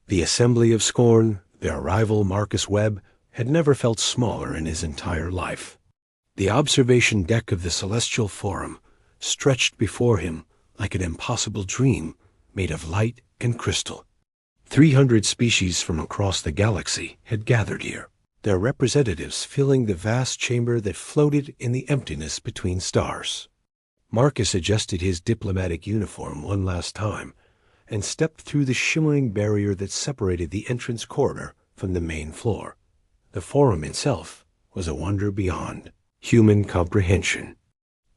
The assembly of scorn, their rival Marcus Webb, had never felt smaller in his entire life. The observation deck of the Celestial Forum stretched before him like an impossible dream made of light and crystal. 300 species from across the galaxy had gathered here, their representatives filling the vast chamber that floated in the emptiness between stars. Marcus adjusted his diplomatic uniform one last time and stepped through the shimmering barrier that separated the entrance corridor from the main floor. The forum itself was a wonder beyond human comprehension.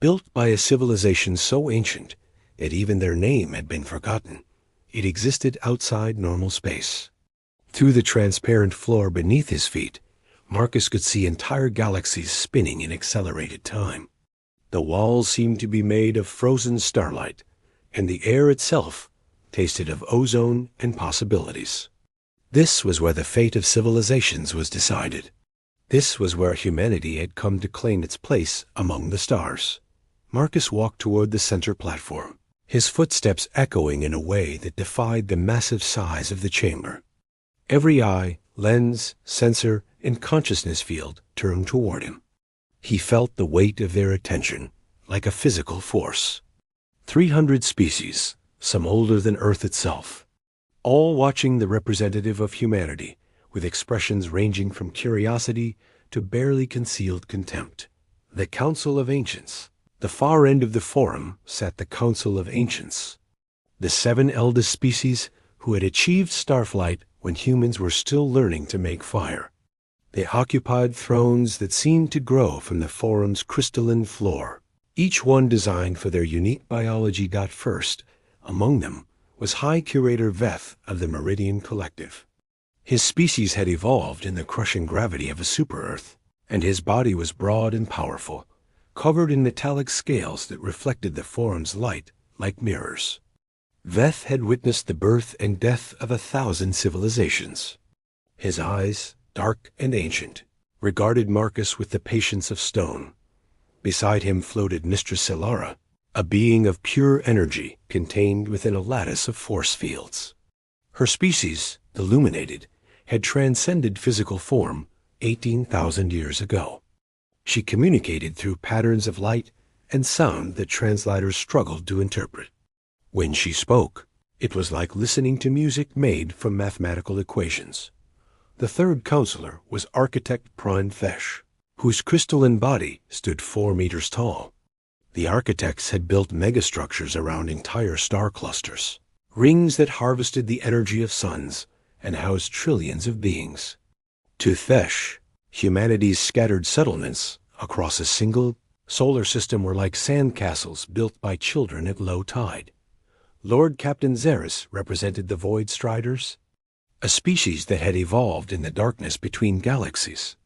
Built by a civilization so ancient that even their name had been forgotten, it existed outside normal space. Through the transparent floor beneath his feet, Marcus could see entire galaxies spinning in accelerated time. The walls seemed to be made of frozen starlight, and the air itself tasted of ozone and possibilities. This was where the fate of civilizations was decided. This was where humanity had come to claim its place among the stars. Marcus walked toward the center platform, his footsteps echoing in a way that defied the massive size of the chamber. Every eye, lens, sensor, and consciousness field turned toward him. He felt the weight of their attention, like a physical force. 300 species, some older than Earth itself, all watching the representative of humanity, with expressions ranging from curiosity to barely concealed contempt. The Council of Ancients. The far end of the forum sat the Council of Ancients, the 7 eldest species who had achieved starflight when humans were still learning to make fire. They occupied thrones that seemed to grow from the forum's crystalline floor, each one designed for their unique biology. First among them was High Curator Veth of the Meridian Collective. His species had evolved in the crushing gravity of a super-Earth, and his body was broad and powerful, covered in metallic scales that reflected the forum's light like mirrors. Veth had witnessed the birth and death of 1,000 civilizations. His eyes, dark and ancient, regarded Marcus with the patience of stone. Beside him floated Mistress Solara, a being of pure energy contained within a lattice of force fields. Her species, the Luminated, had transcended physical form 18,000 years ago. She communicated through patterns of light and sound that translators struggled to interpret. When she spoke, it was like listening to music made from mathematical equations. The third counselor was Architect Prime Fesh, whose crystalline body stood 4 meters tall. The architects had built megastructures around entire star clusters, rings that harvested the energy of suns and housed trillions of beings. To Fesh, humanity's scattered settlements across a single solar system were like sandcastles built by children at low tide. Lord Captain Zaris represented the Void Striders, a species that had evolved in the darkness between galaxies.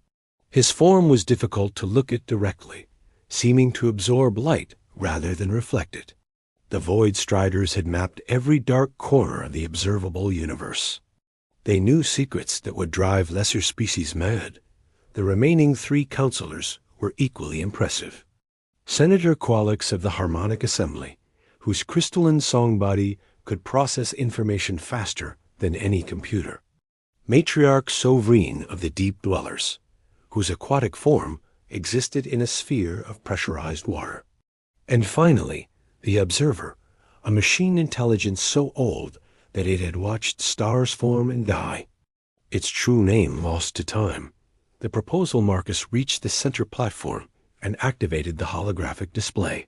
His form was difficult to look at directly, seeming to absorb light rather than reflect it. The Void Striders had mapped every dark corner of the observable universe. They knew secrets that would drive lesser species mad. The remaining 3 counselors were equally impressive. Senator Qualix of the Harmonic Assembly, whose crystalline song body could process information faster than any computer. Matriarch Sovereign of the Deep Dwellers, whose aquatic form existed in a sphere of pressurized water. And finally, the Observer, a machine intelligence so old that it had watched stars form and die. Its true name lost to time. The proposal Marcus reached the center platform and activated the holographic display.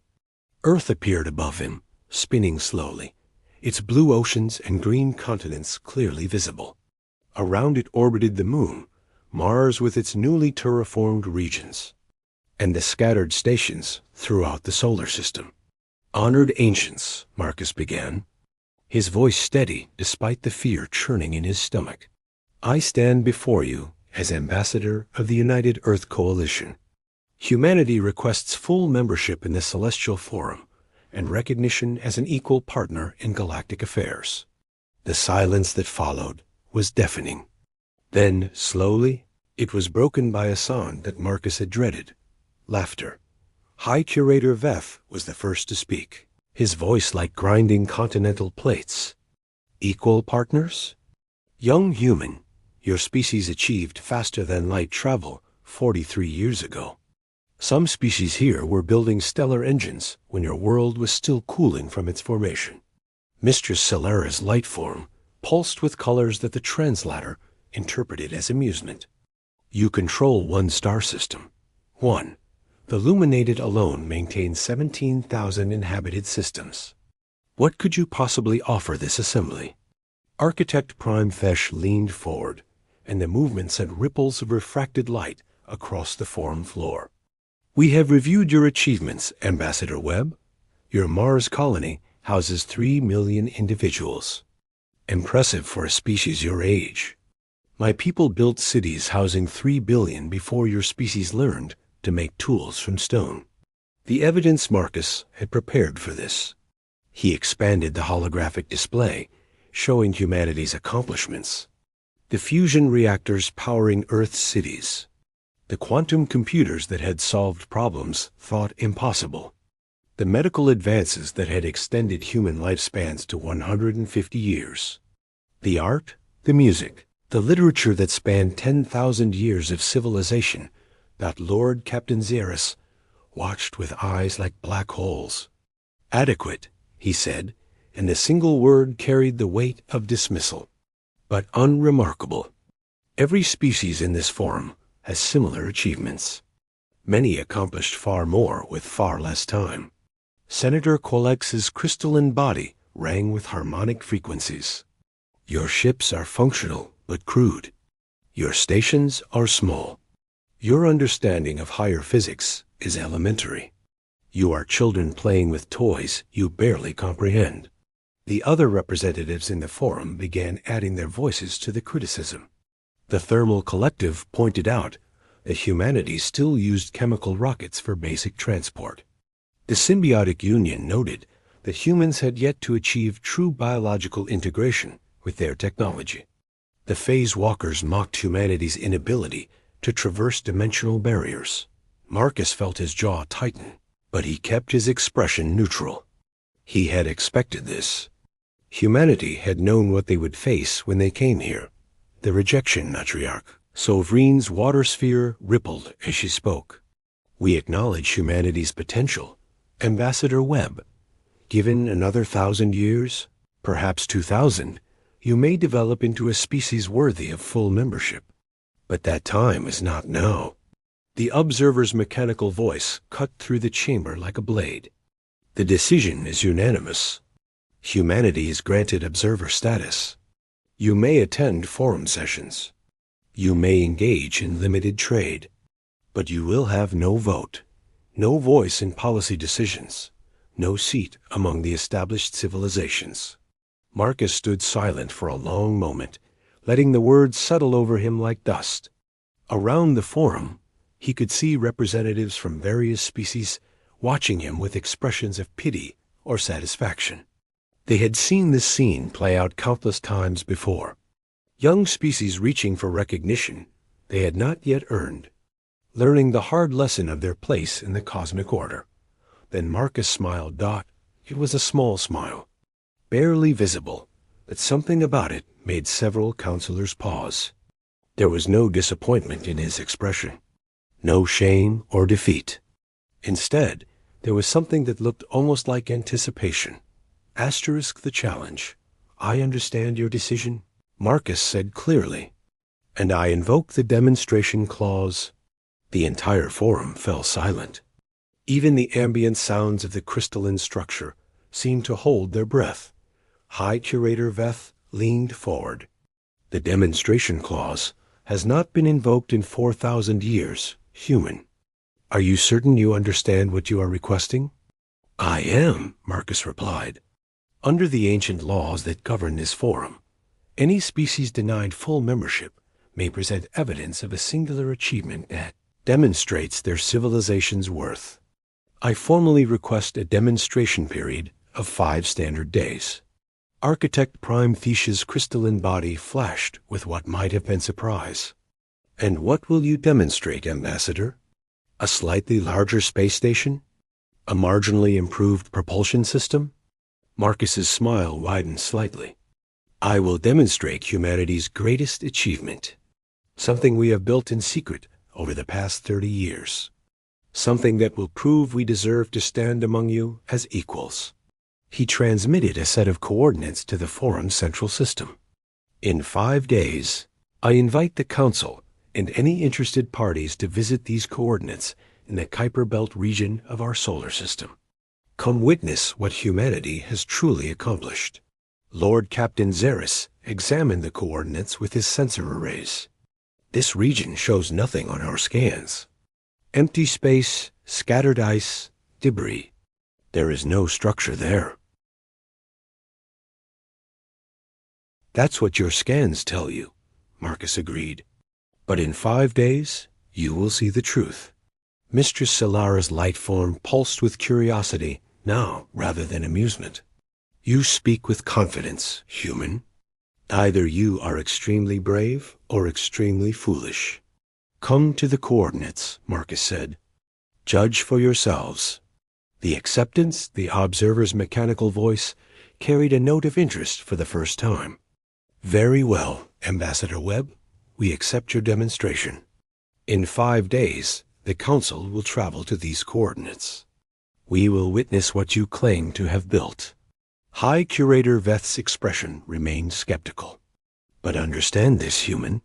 Earth appeared above him, spinning slowly, its blue oceans and green continents clearly visible. Around it orbited the moon, Mars with its newly terraformed regions, and the scattered stations throughout the solar system. Honored Ancients, Marcus began, his voice steady despite the fear churning in his stomach. I stand before you as ambassador of the United Earth Coalition. Humanity requests full membership in the Celestial Forum and recognition as an equal partner in galactic affairs. The silence that followed was deafening. Then, slowly, it was broken by a sound that Marcus had dreaded: laughter. High Curator Veth was the first to speak, his voice like grinding continental plates. Equal partners? Young human, your species achieved faster than light travel 43 years ago. Some species here were building stellar engines when your world was still cooling from its formation. Mistress Celera's light form pulsed with colors that the translator interpreted as amusement. You control one star system. 1. The Luminated alone maintains 17,000 inhabited systems. What could you possibly offer this assembly? Architect Prime Fesh leaned forward, and the movement sent ripples of refracted light across the forum floor. We have reviewed your achievements, Ambassador Webb. Your Mars colony houses 3 million individuals. Impressive for a species your age. My people built cities housing 3 billion before your species learned to make tools from stone. The evidence Marcus had prepared for this. He expanded the holographic display, showing humanity's accomplishments. The fusion reactors powering Earth's cities. The quantum computers that had solved problems thought impossible. The medical advances that had extended human lifespans to 150 years. The art, the music, the literature that spanned 10,000 years of civilization that Lord Captain Xeris watched with eyes like black holes. Adequate, he said, and a single word carried the weight of dismissal. But unremarkable. Every species in this forum has similar achievements. Many accomplished far more with far less time. Senator Colex's crystalline body rang with harmonic frequencies. Your ships are functional but crude. Your stations are small. Your understanding of higher physics is elementary. You are children playing with toys you barely comprehend. The other representatives in the forum began adding their voices to the criticism. The Thermal Collective pointed out that humanity still used chemical rockets for basic transport. The Symbiotic Union noted that humans had yet to achieve true biological integration with their technology. The Phase Walkers mocked humanity's inability to traverse dimensional barriers. Marcus felt his jaw tighten, but he kept his expression neutral. He had expected this. Humanity had known what they would face when they came here. The rejection, matriarch. Sovrine's water sphere rippled as she spoke. We acknowledge humanity's potential. Ambassador Webb, given another 1,000 years, perhaps 2,000, you may develop into a species worthy of full membership. But that time is not now. The observer's mechanical voice cut through the chamber like a blade. The decision is unanimous. Humanity is granted observer status. You may attend forum sessions. You may engage in limited trade. But you will have no vote, no voice in policy decisions, no seat among the established civilizations. Marcus stood silent for a long moment, letting the words settle over him like dust. Around the forum, he could see representatives from various species watching him with expressions of pity or satisfaction. They had seen this scene play out countless times before. Young species reaching for recognition they had not yet earned, learning the hard lesson of their place in the cosmic order. Then Marcus smiled. It was a small smile, barely visible, but something about it made several counselors pause. There was no disappointment in his expression, no shame or defeat. Instead, there was something that looked almost like anticipation. Asterisk the challenge. I understand your decision, Marcus said clearly, and I invoke the demonstration clause. The entire forum fell silent. Even the ambient sounds of the crystalline structure seemed to hold their breath. High Curator Veth leaned forward. The demonstration clause has not been invoked in 4,000 years, human. Are you certain you understand what you are requesting? I am, Marcus replied. Under the ancient laws that govern this forum, any species denied full membership may present evidence of a singular achievement that demonstrates their civilization's worth. I formally request a demonstration period of 5 standard days. Architect Prime Thesia's crystalline body flashed with what might have been surprise. And what will you demonstrate, Ambassador? A slightly larger space station? A marginally improved propulsion system? Marcus's smile widened slightly. I will demonstrate humanity's greatest achievement, something we have built in secret over the past 30 years, something that will prove we deserve to stand among you as equals. He transmitted a set of coordinates to the forum's central system. In 5 days, I invite the Council and any interested parties to visit these coordinates in the Kuiper Belt region of our solar system. Come witness what humanity has truly accomplished. Lord Captain Zeris examined the coordinates with his sensor arrays. This region shows nothing on our scans. Empty space, scattered ice, debris. There is no structure there. That's what your scans tell you, Marcus agreed. But in 5 days, you will see the truth. Mistress Solara's light form pulsed with curiosity now rather than amusement. You speak with confidence, human. Either you are extremely brave or extremely foolish. Come to the coordinates, Marcus said. Judge for yourselves. The acceptance, the observer's mechanical voice, carried a note of interest for the first time. Very well, Ambassador Webb. We accept your demonstration. In 5 days, the Council will travel to these coordinates. We will witness what you claim to have built. High Curator Veth's expression remained skeptical. But understand this, human.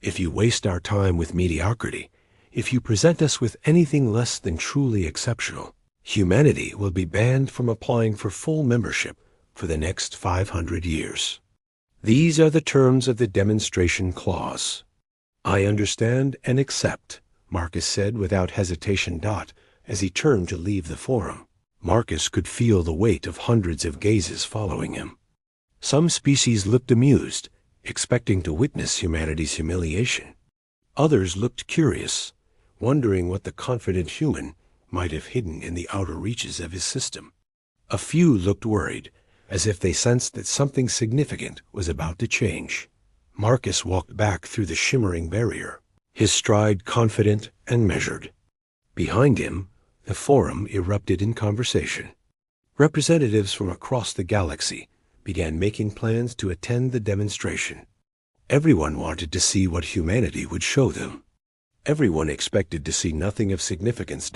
If you waste our time with mediocrity, if you present us with anything less than truly exceptional, humanity will be banned from applying for full membership for the next 500 years. These are the terms of the demonstration clause. I understand and accept, Marcus said without hesitation. As he turned to leave the forum, Marcus could feel the weight of hundreds of gazes following him. Some species looked amused, expecting to witness humanity's humiliation. Others looked curious, wondering what the confident human might have hidden in the outer reaches of his system. A few looked worried, as if they sensed that something significant was about to change. Marcus walked back through the shimmering barrier, his stride confident and measured. Behind him, the forum erupted in conversation. Representatives from across the galaxy began making plans to attend the demonstration. Everyone wanted to see what humanity would show them. Everyone expected to see nothing of significance.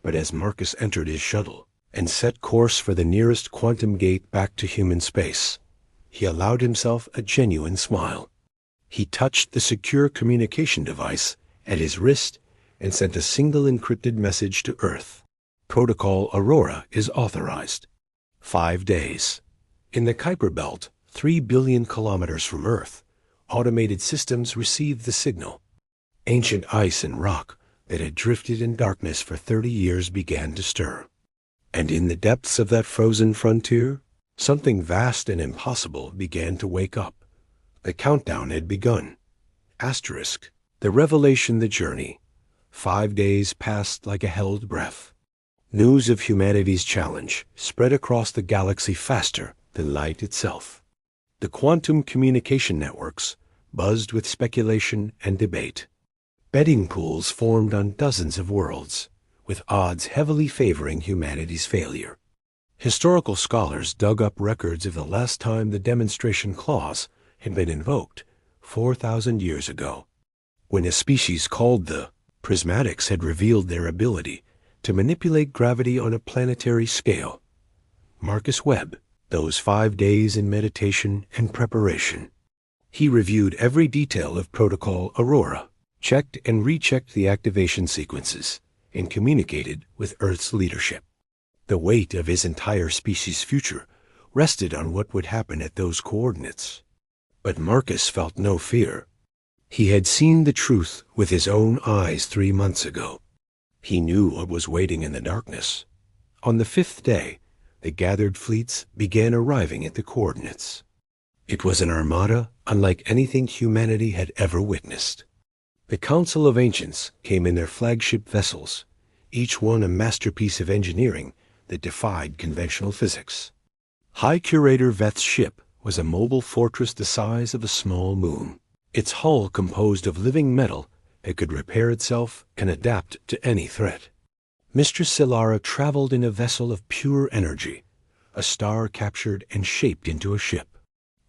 But as Marcus entered his shuttle and set course for the nearest quantum gate back to human space, he allowed himself a genuine smile. He touched the secure communication device at his wrist and sent a single encrypted message to Earth. Protocol Aurora is authorized. 5 days. In the Kuiper Belt, 3 billion kilometers from Earth, automated systems received the signal. Ancient ice and rock that had drifted in darkness for 30 years began to stir. And in the depths of that frozen frontier, something vast and impossible began to wake up. The countdown had begun. Asterisk. The revelation, the journey. 5 days passed like a held breath. News of humanity's challenge spread across the galaxy faster than light itself. The quantum communication networks buzzed with speculation and debate. Betting pools formed on dozens of worlds, with odds heavily favoring humanity's failure. Historical scholars dug up records of the last time the demonstration clause had been invoked, 4,000 years ago, when a species called the prismatics had revealed their ability to manipulate gravity on a planetary scale. Marcus Webb, those 5 days in meditation and preparation. He reviewed every detail of Protocol Aurora, checked and rechecked the activation sequences, and communicated with Earth's leadership. The weight of his entire species' future rested on what would happen at those coordinates. But Marcus felt no fear. He had seen the truth with his own eyes 3 months ago. He knew what was waiting in the darkness. On the 5th day, the gathered fleets began arriving at the coordinates. It was an armada unlike anything humanity had ever witnessed. The Council of Ancients came in their flagship vessels, each one a masterpiece of engineering that defied conventional physics. High Curator Veth's ship was a mobile fortress the size of a small moon, its hull composed of living metal that could repair itself and adapt to any threat. Mistress Solara traveled in a vessel of pure energy, a star captured and shaped into a ship.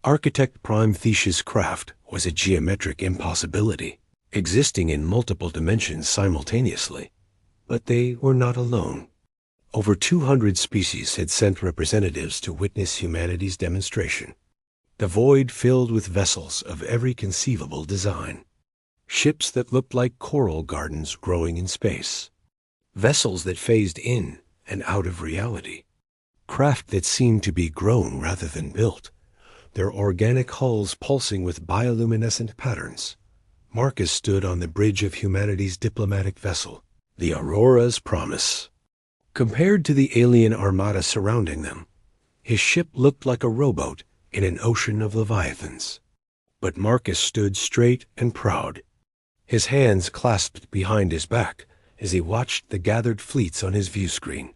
Architect Prime Thesia's craft was a geometric impossibility, existing in multiple dimensions simultaneously. But they were not alone. Over 200 species had sent representatives to witness humanity's demonstration. The void filled with vessels of every conceivable design. Ships that looked like coral gardens growing in space. Vessels that phased in and out of reality. Craft that seemed to be grown rather than built, their organic hulls pulsing with bioluminescent patterns. Marcus stood on the bridge of humanity's diplomatic vessel, the Aurora's Promise. Compared to the alien armada surrounding them, his ship looked like a rowboat in an ocean of leviathans. But Marcus stood straight and proud, his hands clasped behind his back as he watched the gathered fleets on his view screen.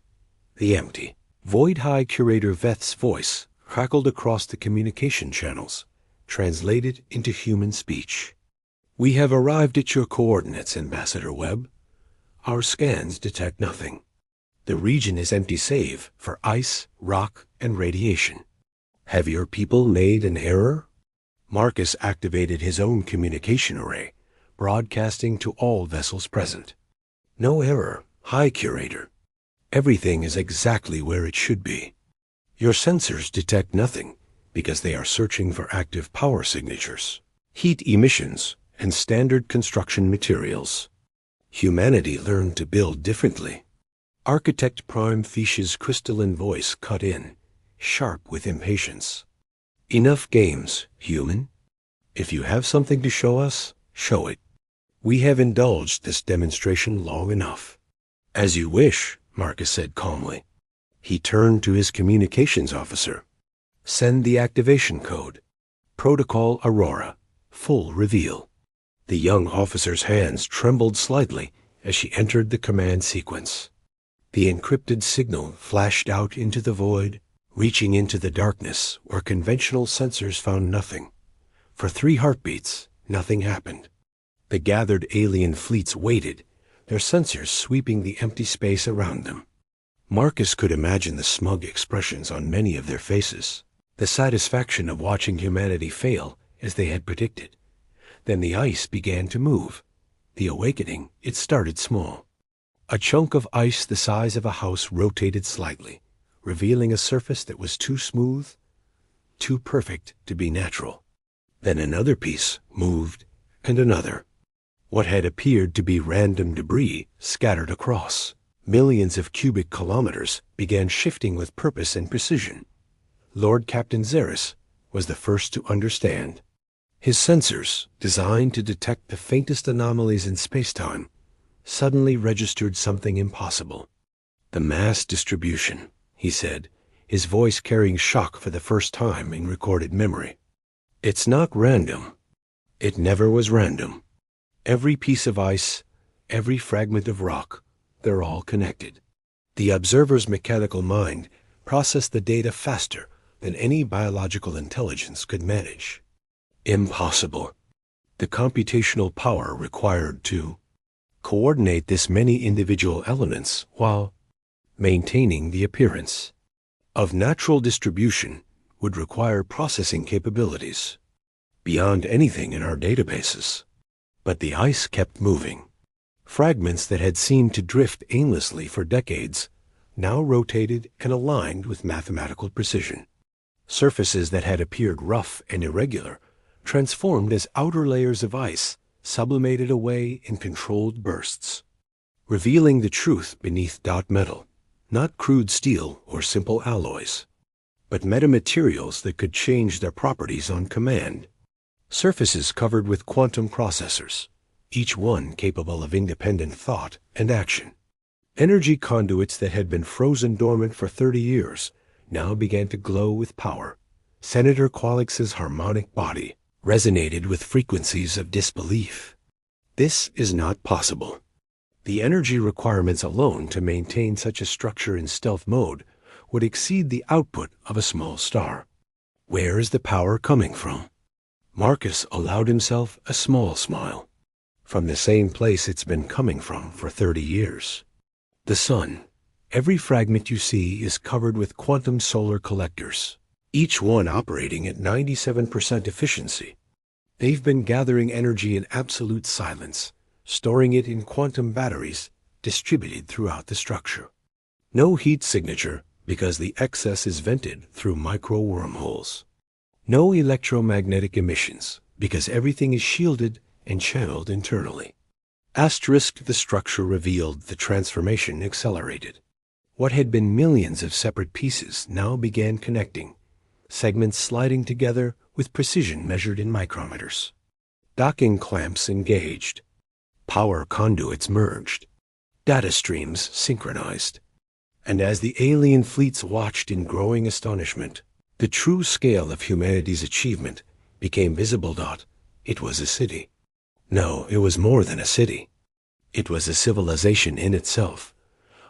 The empty, void-high curator Veth's voice crackled across the communication channels, translated into human speech. "We have arrived at your coordinates, Ambassador Webb. Our scans detect nothing. The region is empty save for ice, rock, and radiation. Have your people made an error?" Marcus activated his own communication array, broadcasting to all vessels present. "No error, High Curator. Everything is exactly where it should be. Your sensors detect nothing because they are searching for active power signatures, heat emissions, and standard construction materials. Humanity learned to build differently." Architect Prime Thesia's crystalline voice cut in, sharp with impatience. "Enough games, human. If you have something to show us, show it. We have indulged this demonstration long enough." "As you wish," Marcus said calmly. He turned to his communications officer. "Send the activation code. Protocol Aurora. Full reveal." The young officer's hands trembled slightly as she entered the command sequence. The encrypted signal flashed out into the void, reaching into the darkness where conventional sensors found nothing. For 3 heartbeats, nothing happened. The gathered alien fleets waited, their sensors sweeping the empty space around them. Marcus could imagine the smug expressions on many of their faces, the satisfaction of watching humanity fail as they had predicted. Then the ice began to move. The awakening, it started small. A chunk of ice the size of a house rotated slightly, revealing a surface that was too smooth, too perfect to be natural. Then another piece moved, and another. What had appeared to be random debris scattered across. Millions of cubic kilometers began shifting with purpose and precision. Lord Captain Zaris was the first to understand. His sensors, designed to detect the faintest anomalies in space-time, suddenly registered something impossible. "The mass distribution," he said, his voice carrying shock for the first time in recorded memory. "It's not random. It never was random. Every piece of ice, every fragment of rock, they're all connected." The observer's mechanical mind processed the data faster than any biological intelligence could manage. Impossible. The computational power required to coordinate this many individual elements while maintaining the appearance of natural distribution would require processing capabilities beyond anything in our databases. But the ice kept moving. Fragments that had seemed to drift aimlessly for decades now rotated and aligned with mathematical precision. Surfaces that had appeared rough and irregular transformed as outer layers of ice sublimated away in controlled bursts, revealing the truth beneath dot metal, not crude steel or simple alloys, but metamaterials that could change their properties on command. Surfaces covered with quantum processors, each one capable of independent thought and action. Energy conduits that had been frozen dormant for 30 years now began to glow with power. Senator Qualix's harmonic body resonated with frequencies of disbelief. This is not possible. The energy requirements alone to maintain such a structure in stealth mode would exceed the output of a small star. Where is the power coming from? Marcus allowed himself a small smile. From the same place it's been coming from for 30 years. The sun. Every fragment you see is covered with quantum solar collectors. each one operating at 97% efficiency. They've been gathering energy in absolute silence, storing it in quantum batteries distributed throughout the structure. No heat signature because the excess is vented through micro wormholes. No electromagnetic emissions because everything is shielded and channeled internally. Asterisk, the structure revealed, the transformation accelerated. What had been millions of separate pieces now began connecting, segments sliding together with precision measured in micrometers. Docking clamps engaged. Power conduits merged. Data streams synchronized. And as the alien fleets watched in growing astonishment, the true scale of humanity's achievement became visible. It was a city. No, it was more than a city. It was a civilization in itself,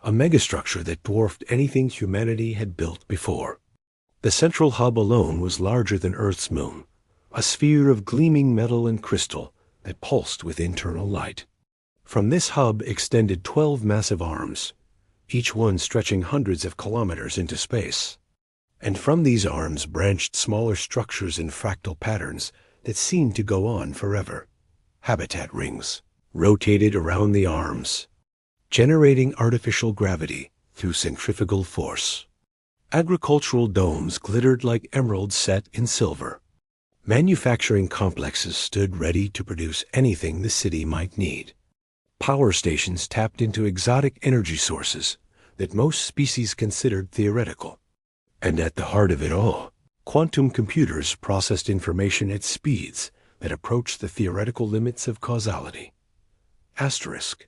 a megastructure that dwarfed anything humanity had built before. The central hub alone was larger than Earth's moon, a sphere of gleaming metal and crystal that pulsed with internal light. From this hub extended 12 massive arms, each one stretching hundreds of kilometers into space. And from these arms branched smaller structures in fractal patterns that seemed to go on forever. Habitat rings rotated around the arms, generating artificial gravity through centrifugal force. Agricultural domes glittered like emeralds set in silver. Manufacturing complexes stood ready to produce anything the city might need. Power stations tapped into exotic energy sources that most species considered theoretical. And at the heart of it all, quantum computers processed information at speeds that approached the theoretical limits of causality. Asterisk.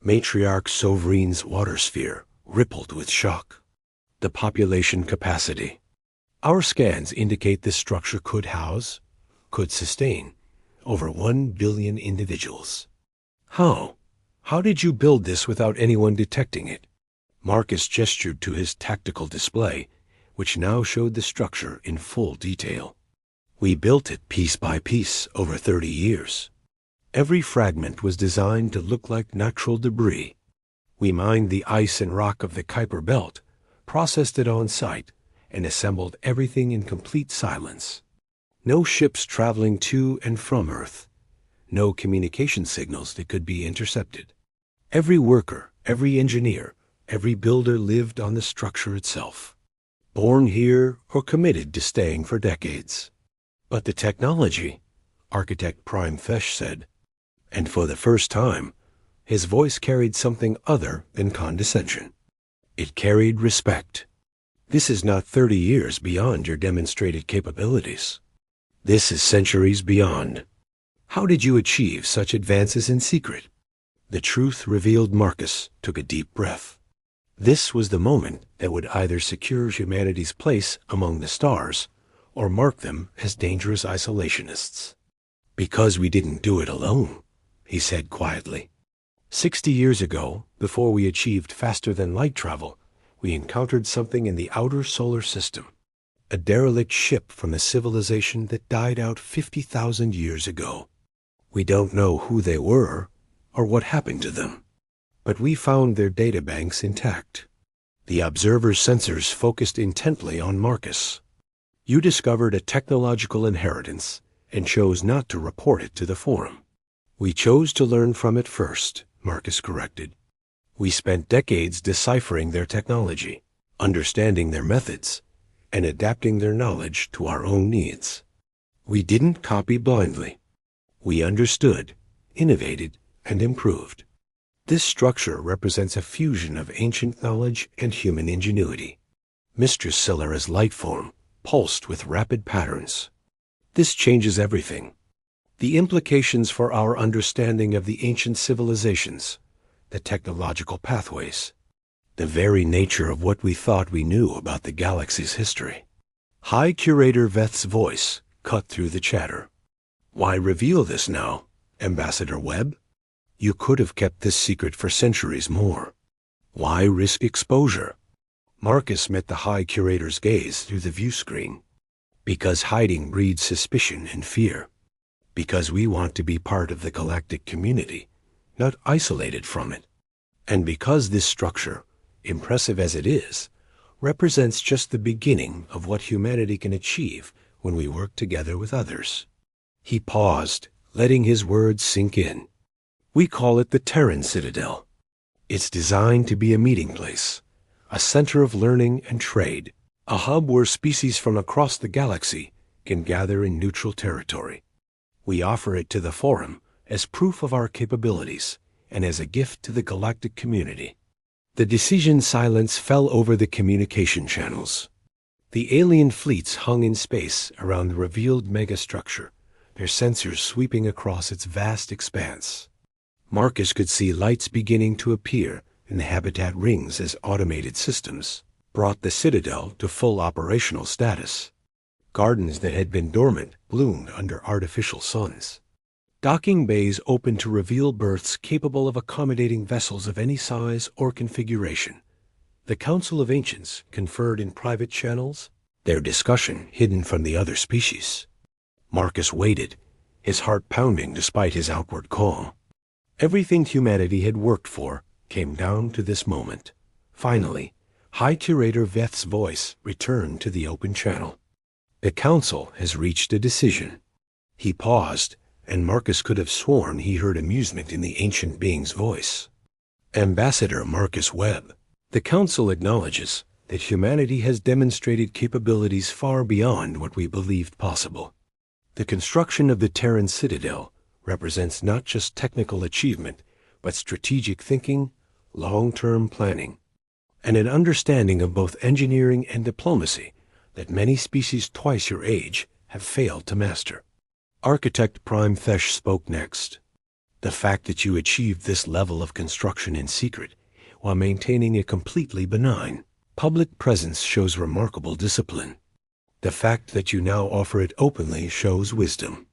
Matriarch Sovereign's water sphere rippled with shock. The population capacity. Our scans indicate this structure could house, could sustain, over 1 billion individuals. How? How did you build this without anyone detecting it? Marcus gestured to his tactical display, which now showed the structure in full detail. We built it piece by piece over 30 years. Every fragment was designed to look like natural debris. We mined the ice and rock of the Kuiper Belt, processed it on site, and assembled everything in complete silence. No ships traveling to and from Earth. No communication signals that could be intercepted. Every worker, every engineer, every builder lived on the structure itself. Born here or committed to staying for decades. But the technology, architect Prime Fesh said, and for the first time, his voice carried something other than condescension. It carried respect. This is not 30 years beyond your demonstrated capabilities. This is centuries beyond. How did you achieve such advances in secret? The truth revealed. Marcus took a deep breath. This was the moment that would either secure humanity's place among the stars or mark them as dangerous isolationists. Because we didn't do it alone, he said quietly. 60 years ago, before we achieved faster-than-light travel, we encountered something in the outer solar system. A derelict ship from a civilization that died out 50,000 years ago. We don't know who they were or what happened to them, but we found their databanks intact. The observer's sensors focused intently on Marcus. You discovered a technological inheritance and chose not to report it to the Forum. We chose to learn from it first, Marcus corrected. We spent decades deciphering their technology, understanding their methods, and adapting their knowledge to our own needs. We didn't copy blindly. We understood, innovated, and improved. This structure represents a fusion of ancient knowledge and human ingenuity. Mistress Celera's light form pulsed with rapid patterns. This changes everything. The implications for our understanding of the ancient civilizations, the technological pathways, the very nature of what we thought we knew about the galaxy's history. High Curator Veth's voice cut through the chatter. Why reveal this now, Ambassador Webb? You could have kept this secret for centuries more. Why risk exposure? Marcus met the High Curator's gaze through the view screen. Because hiding breeds suspicion and fear. Because we want to be part of the galactic community, not isolated from it. And because this structure, impressive as it is, represents just the beginning of what humanity can achieve when we work together with others. He paused, letting his words sink in. We call it the Terran Citadel. It's designed to be a meeting place, a center of learning and trade, a hub where species from across the galaxy can gather in neutral territory. We offer it to the Forum as proof of our capabilities and as a gift to the galactic community. The decision silence fell over the communication channels. The alien fleets hung in space around the revealed megastructure, their sensors sweeping across its vast expanse. Marcus could see lights beginning to appear in the habitat rings as automated systems brought the Citadel to full operational status. Gardens that had been dormant bloomed under artificial suns. Docking bays opened to reveal berths capable of accommodating vessels of any size or configuration. The Council of Ancients conferred in private channels, their discussion hidden from the other species. Marcus waited, his heart pounding despite his outward calm. Everything humanity had worked for came down to this moment. Finally, High Curator Veth's voice returned to the open channel. The Council has reached a decision. He paused, and Marcus could have sworn he heard amusement in the ancient being's voice. Ambassador Marcus Webb, the Council acknowledges that humanity has demonstrated capabilities far beyond what we believed possible. The construction of the Terran Citadel represents not just technical achievement, but strategic thinking, long-term planning, and an understanding of both engineering and diplomacy that many species twice your age have failed to master. Architect Prime Fesh spoke next. The fact that you achieved this level of construction in secret while maintaining a completely benign public presence shows remarkable discipline. The fact that you now offer it openly shows wisdom.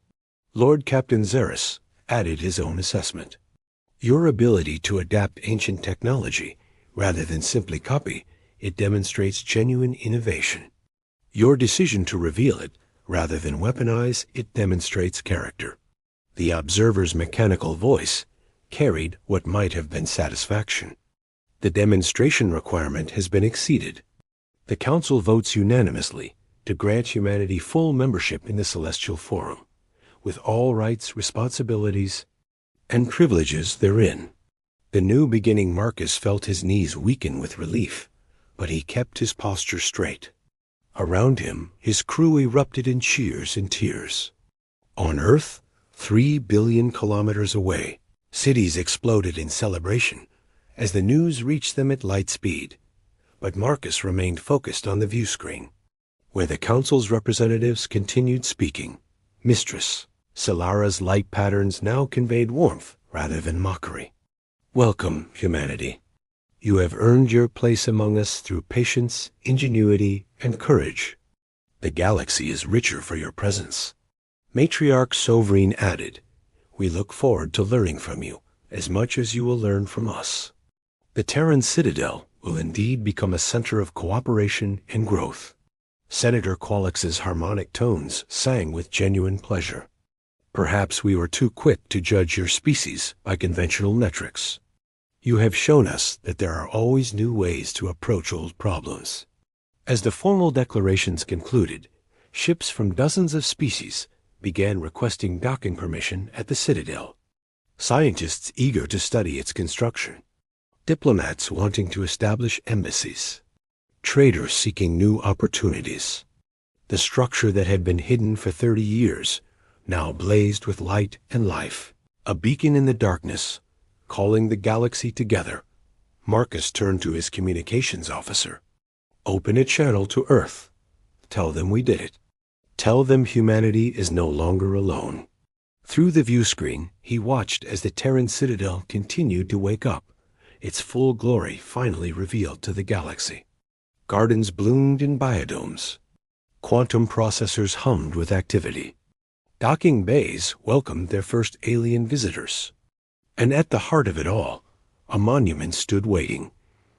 Lord Captain Xeris added his own assessment. Your ability to adapt ancient technology, rather than simply copy, it demonstrates genuine innovation. Your decision to reveal it, rather than weaponize, it demonstrates character. The observer's mechanical voice carried what might have been satisfaction. The demonstration requirement has been exceeded. The Council votes unanimously to grant humanity full membership in the Celestial Forum, with all rights, responsibilities, and privileges therein. The new beginning Marcus felt his knees weaken with relief, but he kept his posture straight. Around him, his crew erupted in cheers and tears. On Earth, 3 billion kilometers away, cities exploded in celebration as the news reached them at light speed. But Marcus remained focused on the view screen, where the Council's representatives continued speaking. Mistress, Solara's light patterns now conveyed warmth rather than mockery. Welcome, humanity. You have earned your place among us through patience, ingenuity, and courage. The galaxy is richer for your presence. Matriarch Sovereign added, we look forward to learning from you as much as you will learn from us. The Terran Citadel will indeed become a center of cooperation and growth. Senator Qualix's harmonic tones sang with genuine pleasure. Perhaps we were too quick to judge your species by conventional metrics. You have shown us that there are always new ways to approach old problems. As the formal declarations concluded, ships from dozens of species began requesting docking permission at the Citadel. Scientists eager to study its construction. Diplomats wanting to establish embassies. Traders seeking new opportunities. The structure that had been hidden for 30 years now blazed with light and life, a beacon in the darkness, calling the galaxy together. Marcus turned to his communications officer. Open a channel to Earth. Tell them we did it. Tell them humanity is no longer alone. Through the view screen, he watched as the Terran Citadel continued to wake up, its full glory finally revealed to the galaxy. Gardens bloomed in biodomes. Quantum processors hummed with activity. Docking bays welcomed their first alien visitors. And at the heart of it all, a monument stood waiting,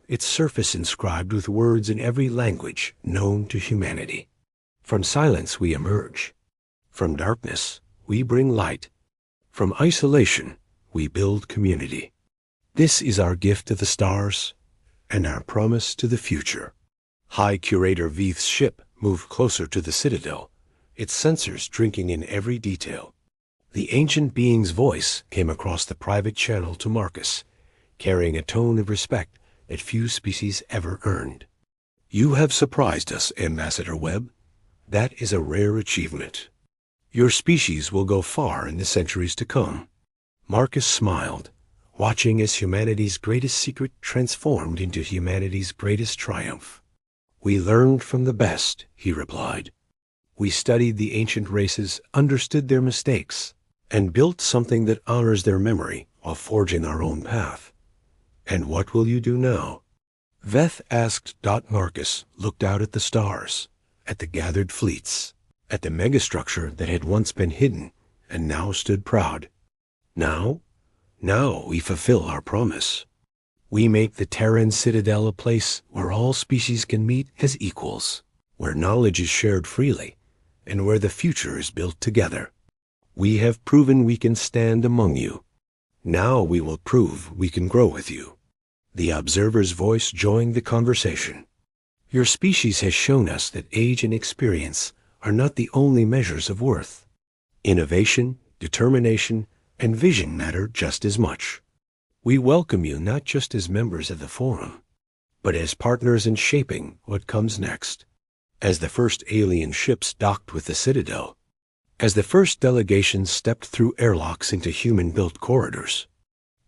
its surface inscribed with words in every language known to humanity. From silence we emerge. From darkness we bring light. From isolation we build community. This is our gift to the stars and our promise to the future. High Curator Veith's ship moved closer to the Citadel, its sensors drinking in every detail. The ancient being's voice came across the private channel to Marcus, carrying a tone of respect that few species ever earned. "You have surprised us, Ambassador Webb. That is a rare achievement. Your species will go far in the centuries to come." Marcus smiled, watching as humanity's greatest secret transformed into humanity's greatest triumph. "We learned from the best," he replied. "We studied the ancient races, understood their mistakes, and built something that honors their memory while forging our own path. And what will you do now?" Veth asked. Marcus looked out at the stars, at the gathered fleets, at the megastructure that had once been hidden and now stood proud. Now we fulfill our promise. We make the Terran Citadel a place where all species can meet as equals, where knowledge is shared freely, and where the future is built together. We have proven we can stand among you. Now we will prove we can grow with you." The observer's voice joined the conversation. "Your species has shown us that age and experience are not the only measures of worth. Innovation, determination, and vision matter just as much. We welcome you not just as members of the Forum, but as partners in shaping what comes next." As the first alien ships docked with the Citadel, as the first delegations stepped through airlocks into human-built corridors,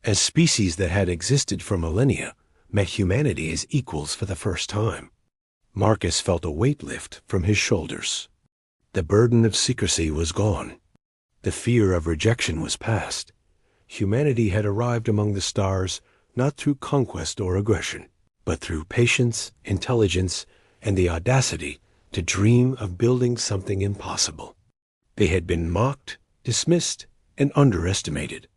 as species that had existed for millennia met humanity as equals for the first time, Marcus felt a weight lift from his shoulders. The burden of secrecy was gone. The fear of rejection was past. Humanity had arrived among the stars not through conquest or aggression, but through patience, intelligence, and the audacity to dream of building something impossible. They had been mocked, dismissed, and underestimated,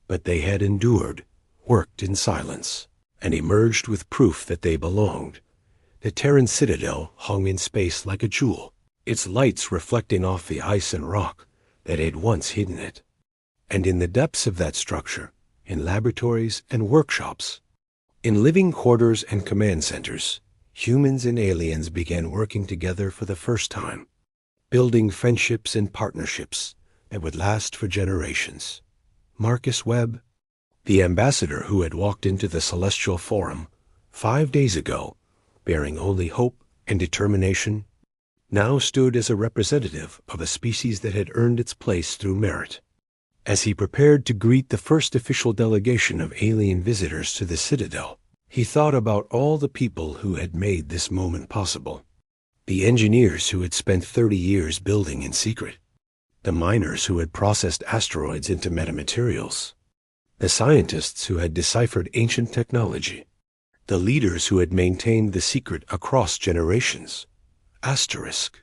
but they had endured, worked in silence, and emerged with proof that they belonged. The Terran Citadel hung in space like a jewel, its lights reflecting off the ice and rock that had once hidden it. And in the depths of that structure, in laboratories and workshops, in living quarters and command centers, humans and aliens began working together for the first time, building friendships and partnerships that would last for generations. Marcus Webb, the ambassador who had walked into the Celestial Forum 5 days ago, bearing only hope and determination, now stood as a representative of a species that had earned its place through merit. As he prepared to greet the first official delegation of alien visitors to the Citadel, he thought about all the people who had made this moment possible. The engineers who had spent 30 years building in secret, the miners who had processed asteroids into metamaterials, the scientists who had deciphered ancient technology, the leaders who had maintained the secret across generations. Asterisk.